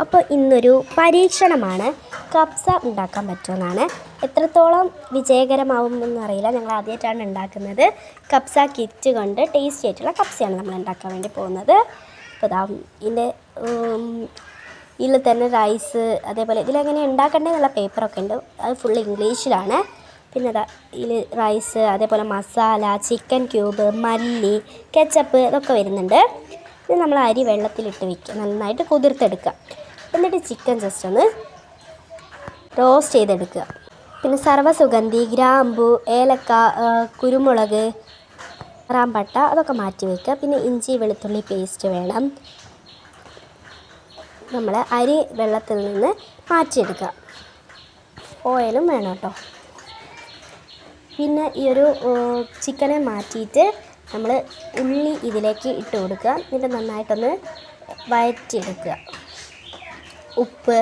അപ്പോൾ ഇന്നൊരു പരീക്ഷണമാണ്. കബ്സ ഉണ്ടാക്കാൻ പറ്റുമെന്നാണ്. എത്രത്തോളം വിജയകരമാവുമെന്ന് അറിയില്ല. ഞങ്ങൾ ആദ്യമായിട്ടാണ് ഉണ്ടാക്കുന്നത്. കബ്സ കിറ്റ് കൊണ്ട് ടേസ്റ്റി ആയിട്ടുള്ള കബ്സയാണ് നമ്മൾ ഉണ്ടാക്കാൻ വേണ്ടി പോകുന്നത്. അപ്പോൾ ഇതിൻ്റെ ഇതിൽ തന്നെ റൈസ്, അതേപോലെ ഇതിലെങ്ങനെ ഉണ്ടാക്കേണ്ടതെന്നുള്ള പേപ്പറൊക്കെ ഉണ്ട്. അത് ഫുൾ ഇംഗ്ലീഷിലാണ്. പിന്നെ ഇതിൽ റൈസ്, അതേപോലെ മസാല, ചിക്കൻ ക്യൂബ്, മല്ലി, കെച്ചപ്പ് ഇതൊക്കെ വരുന്നുണ്ട്. ഇത് നമ്മൾ അരി വെള്ളത്തിലിട്ട് വയ്ക്കുക, നന്നായിട്ട് കുതിർത്തെടുക്കുക. എന്നിട്ട് ചിക്കൻ ജസ്റ്റ് ഒന്ന് റോസ്റ്റ് ചെയ്തെടുക്കുക. പിന്നെ സർവ്വസുഗന്ധി, ഗ്രാമ്പു, ഏലക്ക, കുരുമുളക്, റാമ്പട്ട അതൊക്കെ മാറ്റി വയ്ക്കുക. പിന്നെ ഇഞ്ചി വെളുത്തുള്ളി പേസ്റ്റ് വേണം. നമ്മൾ അരി വെള്ളത്തിൽ നിന്ന് മാറ്റിയെടുക്കുക. ഓയിലും വേണം കേട്ടോ. പിന്നെ ഈ ഒരു ചിക്കനെ മാറ്റിയിട്ട് നമ്മൾ ഉള്ളി ഇതിലേക്ക് ഇട്ട് കൊടുക്കുക. എന്നിട്ട് നന്നായിട്ടൊന്ന് വഴറ്റിയെടുക്കുക. ഉപ്പ്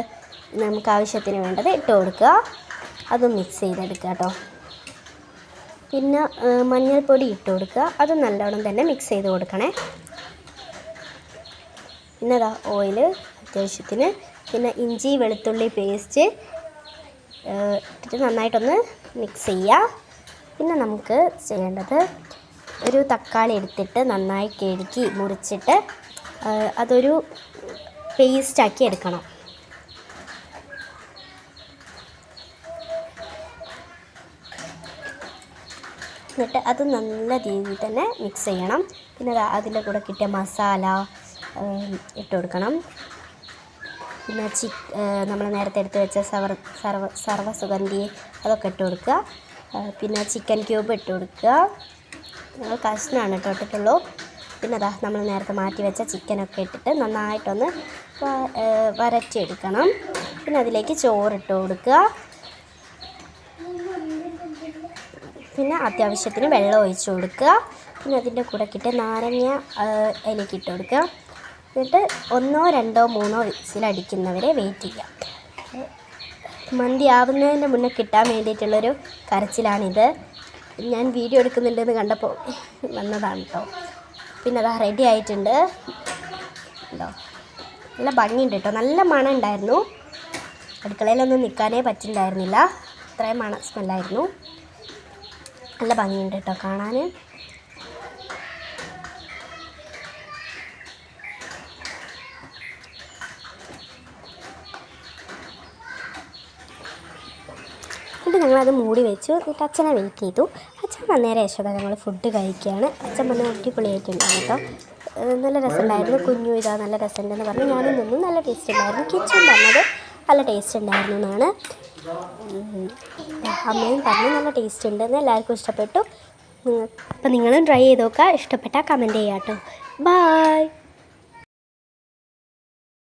നമുക്ക് ആവശ്യത്തിന് വേണ്ടത് ഇട്ട് കൊടുക്കുക. അതും മിക്സ് ചെയ്തെടുക്കുക കേട്ടോ. പിന്നെ മഞ്ഞൾപ്പൊടി ഇട്ട് കൊടുക്കുക. അത് നല്ലോണം തന്നെ മിക്സ് ചെയ്ത് കൊടുക്കണേ. പിന്നെ ഓയിൽ അത്യാവശ്യത്തിന്, പിന്നെ ഇഞ്ചി വെളുത്തുള്ളി പേസ്റ്റ് ഇട്ടിട്ട് നന്നായിട്ടൊന്ന് മിക്സ് ചെയ്യുക. പിന്നെ നമുക്ക് ചെയ്യേണ്ടത് ഒരു തക്കാളി എടുത്തിട്ട് നന്നായി കഴുകി മുറിച്ചിട്ട് അതൊരു പേസ്റ്റാക്കി എടുക്കണം. എന്നിട്ട് അത് നല്ല രീതിയിൽ തന്നെ മിക്സ് ചെയ്യണം. പിന്നെ അതിൻ്റെ കൂടെ കിട്ടിയ മസാല ഇട്ട് കൊടുക്കണം. പിന്നെ നമ്മൾ നേരത്തെ എടുത്ത് വെച്ച സർവ്വസുഗന്ധി അതൊക്കെ ഇട്ട് കൊടുക്കുക. പിന്നെ ചിക്കൻ ക്യൂബ് ഇട്ട് കൊടുക്കുക. ഞങ്ങൾ കഷ്ണമാണ് ഇട്ടിട്ടുള്ളൂ. പിന്നെ നമ്മൾ നേരത്തെ മാറ്റി വെച്ച ചിക്കനൊക്കെ ഇട്ടിട്ട് നന്നായിട്ടൊന്ന് വരട്ടിയെടുക്കണം. പിന്നെ അതിലേക്ക് ചോറിട്ട് കൊടുക്കുക. പിന്നെ അത്യാവശ്യത്തിന് വെള്ളം ഒഴിച്ച് കൊടുക്കുക. പിന്നെ അതിൻ്റെ കൂടെ കിട്ടിയ നാരങ്ങ അതിലേക്ക് ഇട്ട് കൊടുക്കുക. എന്നിട്ട് 1, 2, 3 വിസിലടിക്കുന്നവരെ വെയിറ്റ് ചെയ്യാം. മന്തി ആവുന്നതിൻ്റെ മുന്നേ കിട്ടാൻ വേണ്ടിയിട്ടുള്ളൊരു കരച്ചിലാണിത്. ഞാൻ വീഡിയോ എടുക്കുന്നുണ്ടെന്ന് കണ്ടപ്പോൾ വന്നതാണ് കേട്ടോ. പിന്നെ റെഡി ആയിട്ടുണ്ട് കേട്ടോ. നല്ല ഭംഗിയുണ്ട് കേട്ടോ. നല്ല മണം ഉണ്ടായിരുന്നു. അടുക്കളയിലൊന്നും നിൽക്കാനേ പറ്റുന്നുണ്ടായിരുന്നില്ല, അത്രയും സ്മെല്ലായിരുന്നു. നല്ല ഭംഗിയുണ്ട് കേട്ടോ കാണാൻ. എന്നിട്ട് ഞങ്ങളത് മൂടി വെച്ചു. എന്നിട്ട് അച്ഛനെ വെയിറ്റ് ചെയ്തു. അച്ഛൻ വന്നേരം യശോദ ഞങ്ങൾ ഫുഡ് കഴിക്കുകയാണ്. അച്ഛൻ വന്ന് അടിപൊളിയായിട്ടുണ്ടായിരുന്നു കേട്ടോ. നല്ല രസമുണ്ടായിരുന്നു. കുഞ്ഞു നല്ല രസമുണ്ടെന്ന് പറഞ്ഞു. ഞാനും നിന്നു. നല്ല ടേസ്റ്റ് ഉണ്ടായിരുന്നു. കിച്ചൻ പറഞ്ഞത് നല്ല ടേസ്റ്റ് ഉണ്ടായിരുന്നു എന്നാണ്. അമ്മയും പറഞ്ഞു നല്ല ടേസ്റ്റ് ഉണ്ടെന്ന്. എല്ലാവർക്കും ഇഷ്ടപ്പെട്ടു. അപ്പം നിങ്ങളും ട്രൈ ചെയ്ത് നോക്കുക. ഇഷ്ടപ്പെട്ടാൽ കമൻറ്റ് ചെയ്യാം കേട്ടോ. ബൈ.